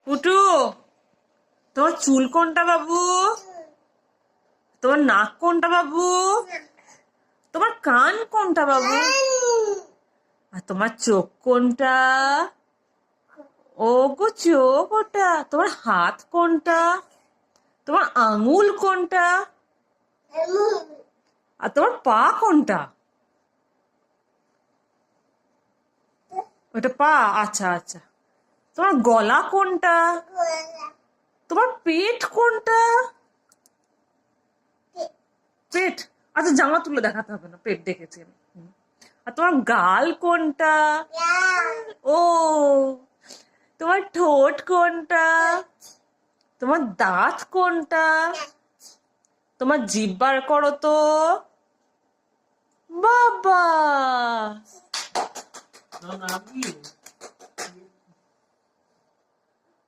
পুটু, তোমার চুল কোনটা বাবু? তোমার নাক কোনটা বাবু? তোমার কান কোনটা বাবু? আর তোমার চোখ কোনটা? ও গো চোখ ওটা। তোমার হাত কোনটা? তোমার আঙুল কোনটা? আর তোমার পা কোনটা? ওটা পা? আচ্ছা আচ্ছা। তোমার গলা কোনটা? তোমার পেট কোনটা? পেট? আচ্ছা, জামা তুলে দেখাতে হবে না, পেট দেখেছি আমি। আর তোমার গাল কোনটা? ও, তোমার ঠোঁট কোনটা? তোমার দাঁত কোনটা? তোমার জিভ বার করো তো। বাবা!